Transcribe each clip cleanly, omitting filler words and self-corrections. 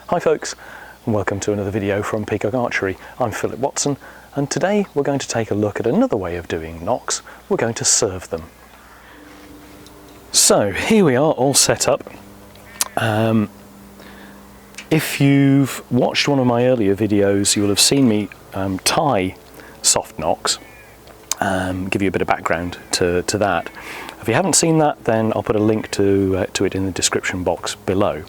Hi folks, and welcome to another video from Peacock Archery. I'm Philip Watson, and today we're going to take a look at another way of doing nocks. We're going to serve them. So here we are, all set up. If you've watched one of my earlier videos, you'll have seen me tie soft nocks. Give you a bit of background to that. If you haven't seen that, then I'll put a link to it in the description box below.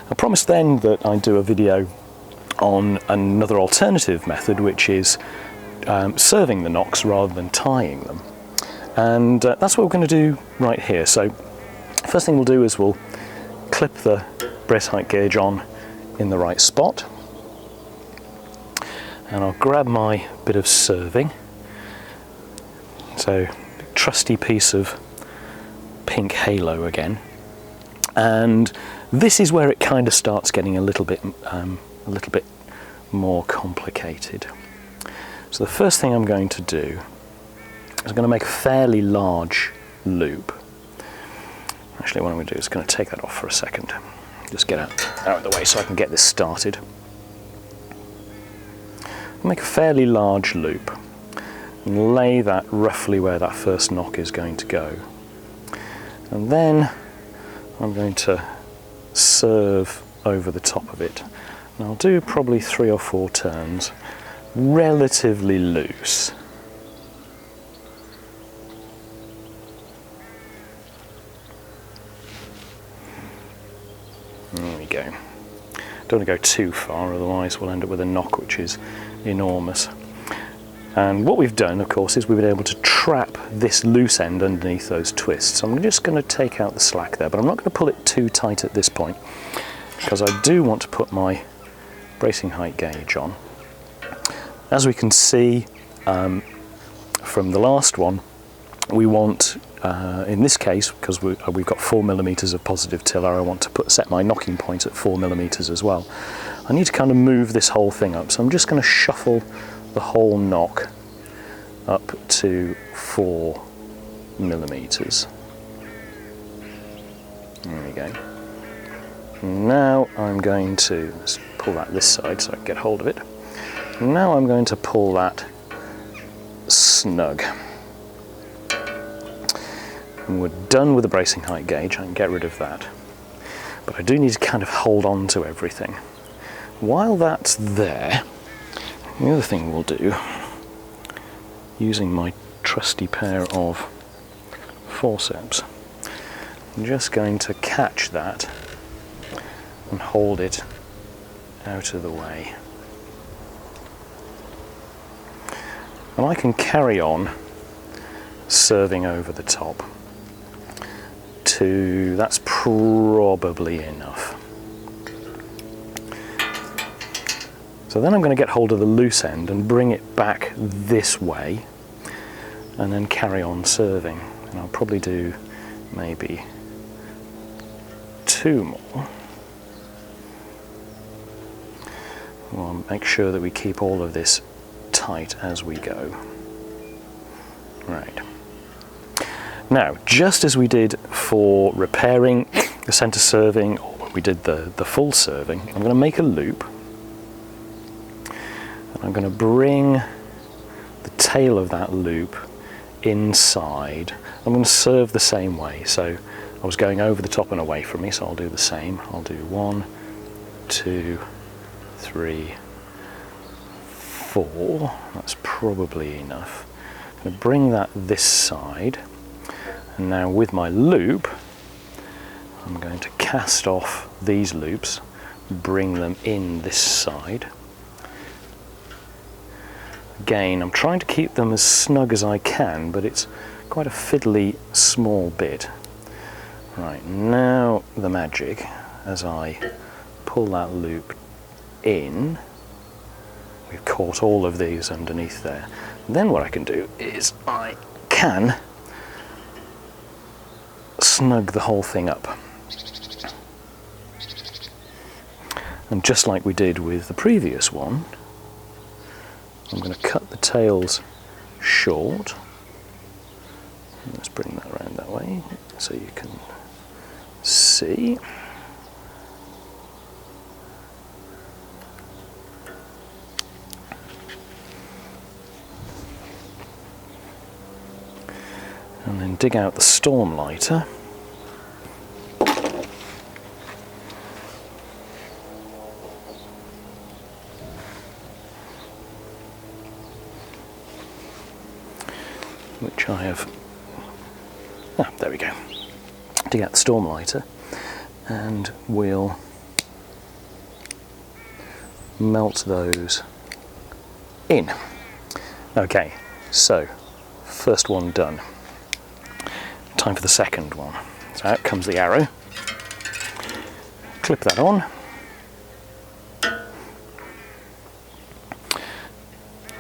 I promised then that I'd do a video on another alternative method, which is serving the nocks rather than tying them. And that's what we're going to do right here. So first thing we'll do is we'll clip the brace height gauge on in the right spot. And I'll grab my bit of serving. So, trusty piece of pink halo again, and this is where it kind of starts getting a little bit more complicated. So the first thing I'm going to do is I'm going to make a fairly large loop. Actually, what I'm going to do is going to take that off for a second. Just get out of the way so I can get this started. Make a fairly large loop and lay that roughly where that first nock is going to go. And then I'm going to serve over the top of it. And I'll do probably 3 or 4 turns, relatively loose. There we go. Don't want to go too far, otherwise we'll end up with a nock which is enormous. And what we've done, of course, is we've been able to trap this loose end underneath those twists. So I'm just going to take out the slack there, but I'm not going to pull it too tight at this point, because I do want to put my bracing height gauge on. As we can see from the last one, we want, in this case, because we've got 4mm of positive tiller, I want to set my nocking point at 4mm as well. I need to kind of move this whole thing up, so I'm just going to shuffle the whole nock up to 4mm. There we go. Now I'm going to, let's pull that this side so I can get hold of it. Now I'm going to pull that snug. And we're done with the bracing height gauge. I can get rid of that. But I do need to kind of hold on to everything. While that's there, the other thing we'll do, using my trusty pair of forceps, I'm just going to catch that and hold it out of the way. And I can carry on serving over the top to, that's probably enough. So then I'm going to get hold of the loose end and bring it back this way and then carry on serving. And I'll probably do maybe 2 more. We'll make sure that we keep all of this tight as we go. Right. Now, just as we did for repairing the centre serving, or when we did the full serving, I'm going to make a loop. I'm going to bring the tail of that loop inside. I'm going to serve the same way. So I was going over the top and away from me, so I'll do the same. I'll do 1, 2, 3, 4. That's probably enough. I'm going to bring that this side. And now with my loop, I'm going to cast off these loops, bring them in this side. Again, I'm trying to keep them as snug as I can, but it's quite a fiddly small bit. Right, now the magic, as I pull that loop in, we've caught all of these underneath there. And then what I can do is I can snug the whole thing up. And just like we did with the previous one, I'm going to cut the tails short. Let's bring that around that way so you can see. dig out the storm lighter. Which I have, there we go. Dig out the storm lighter and we'll melt those in. Okay, so first one done. Time for the second one. So out comes the arrow. Clip that on.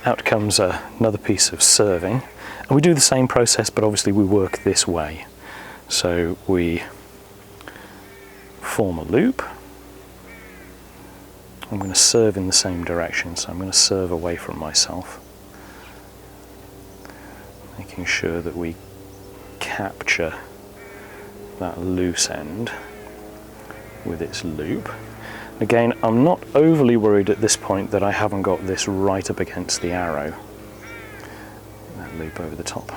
Out comes another piece of serving. And we do the same process, but obviously we work this way. So we form a loop. I'm going to serve in the same direction, so I'm going to serve away from myself, making sure that we capture that loose end with its loop. Again, I'm not overly worried at this point that I haven't got this right up against the arrow. That loop over the top.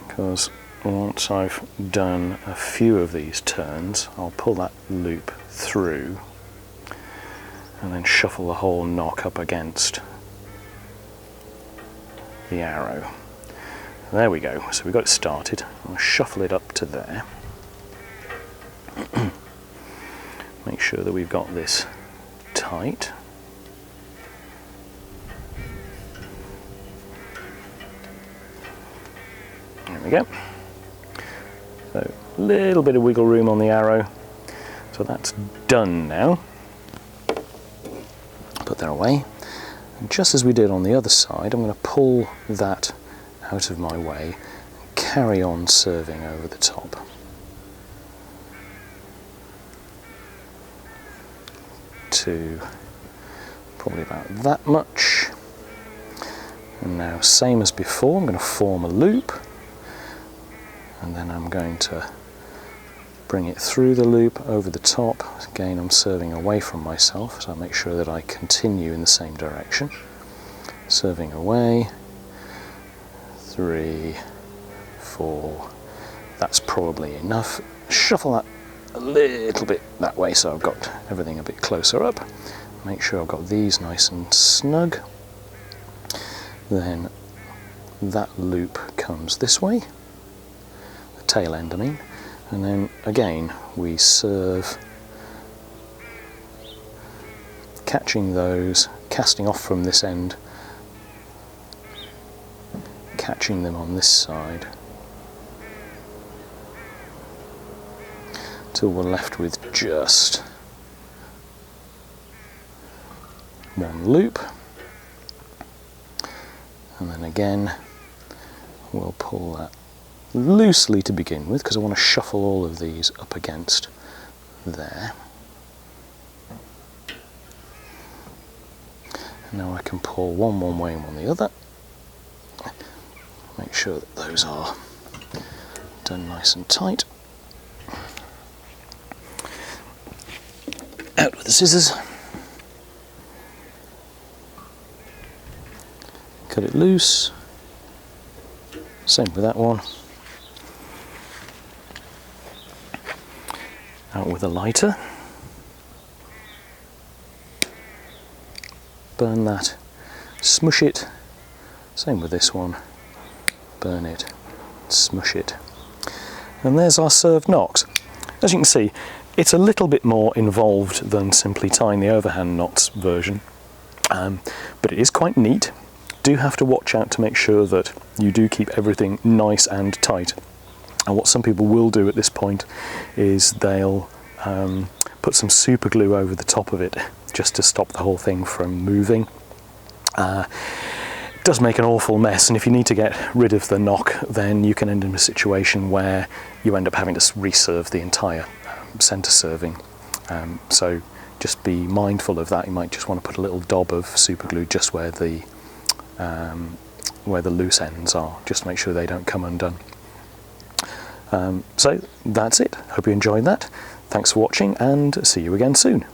Because once I've done a few of these turns, I'll pull that loop through and then shuffle the whole knock up against the arrow. There we go, so we've got it started. I'll shuffle it up to there. Make sure that we've got this tight. There we go. So a little bit of wiggle room on the arrow. So that's done now. Put that away. And just as we did on the other side, I'm going to pull that out of my way, carry on serving over the top. To probably about that much. And now, same as before, I'm going to form a loop, and then I'm going to bring it through the loop over the top. Again, I'm serving away from myself, so I make sure that I continue in the same direction. Serving away, 3, 4, that's probably enough. Shuffle that a little bit that way so I've got everything a bit closer up. Make sure I've got these nice and snug. Then that loop comes this way, the tail end I mean, and then again we serve, catching those, casting off from this end, catching them on this side, till we're left with just one loop, and then again we'll pull that loosely to begin with because I want to shuffle all of these up against there. And now I can pull one way and one the other. Make sure that those are done nice and tight. Out with the scissors. Cut it loose. Same with that one. Out with a lighter. Burn that. Smush it. Same with this one. Burn it. Smush it. And there's our served nocks. As you can see, it's a little bit more involved than simply tying the overhand knots version, but it is quite neat. Do have to watch out to make sure that you do keep everything nice and tight. And what some people will do at this point is they'll put some super glue over the top of it just to stop the whole thing from moving. It does make an awful mess, and if you need to get rid of the knock, then you can end in a situation where you end up having to reserve the entire centre serving. So just be mindful of that. You might just want to put a little dob of super glue just where the loose ends are, just to make sure they don't come undone. So that's it. Hope you enjoyed that. Thanks for watching, and see you again soon.